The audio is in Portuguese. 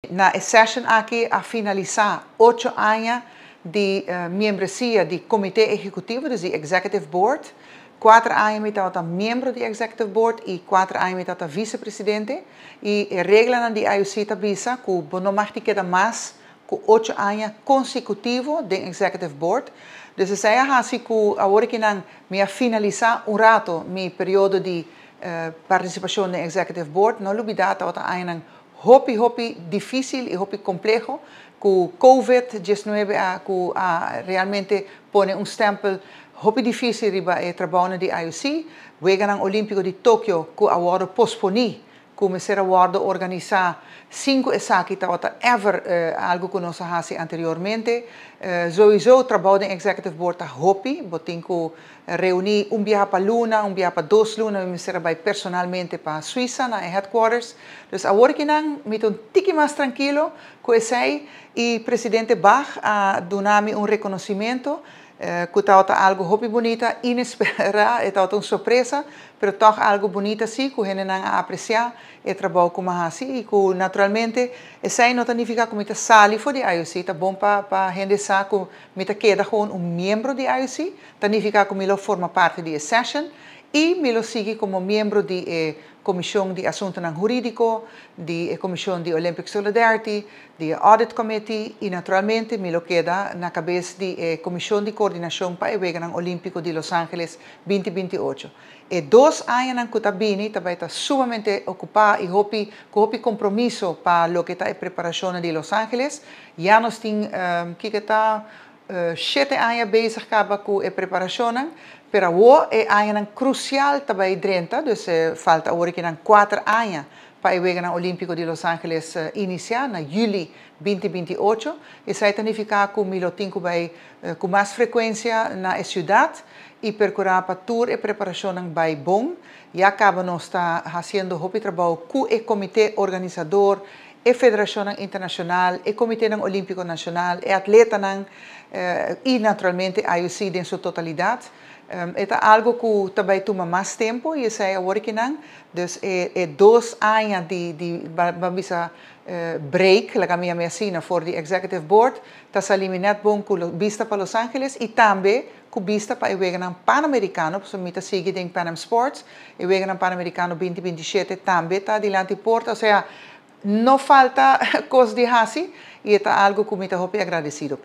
Na session aqui a finalizar 8 anos de membresia do Comitê Executivo, dus de Executive Board. 4 anos met dat membro do Executive Board e 4 anos met dat vice-presidente. E a regra de IOC tabisa que não mag queda mais que 8 anos consecutivos do Executive Board. Dus saya assim que agora que não me finalizar rato meu período de participação no Executive Board, não olvidar dat ainda hopi difícil e hopi complexo, que o COVID-19 realmente põe stempel hopi difícil riba e trabalho de IOC. O Jogo Olímpico de Tóquio, que agora posponi, que será agora organizar 5 esaki que ever algo que nós fazíamos anteriormente. Sowieso o trabalho do Executive Board hopi, botin que reunir dia para Luna, dia para 2 Luna, we será vai personalmente para Suíça, na headquarters. Dus agora que não, me tiki mais tranquilo, que sei, e presidente Bach donami reconhecimento, que está algo hopi bonita, inesperada, está uma surpresa, pero toch algo bonita sim, que a gente não aprecia o trabalho como assim, e que naturalmente, isso não significa que me sali for de IOC, tá bom para a gente saber que me queda gewoon membro de IOC, significa que me forma parte de session, e me sigue como membro de Comissão de Assuntos Jurídicos, de Comissão de Olympic Solidarity, de Audit Committee e, naturalmente, me queda na cabeça de Comissão de Coordenação para o Jogo Olímpico de Los Angeles 2028. E 2 anos que está bem, também está sumamente ocupado e com compromisso para o que está a preparação de Los Angeles. Já nós temos, que está 7 anos bezig com a preparação, pero o é ano crucial também dentro, dus falta agora que 4 anos para o Jogo Olímpico de Los Angeles iniciar, na julho 2028, e isso significa que eu tenho com mais frequência na cidade e percorrer para tour e preparação bem bom. E acaba nós está fazendo o trabalho com o comitê organizador, a Federação Internacional, o Comitê Olímpico Nacional, o atleta e naturalmente a IOC em sua totalidade. É algo que também toma mais tempo e isso é agora que não. Dus é 2 anos de break, like a minha medicina, for the Executive Board, está se eliminado bom com vista para Los Angeles e também com vista para o Jogo Pan-Americano, porque me sigue em Pan Am Sports, o Jogo Pan-Americano 2027 também está adiante porta, ou seja, não falta coisa de fazer e é algo que me estou agradecido.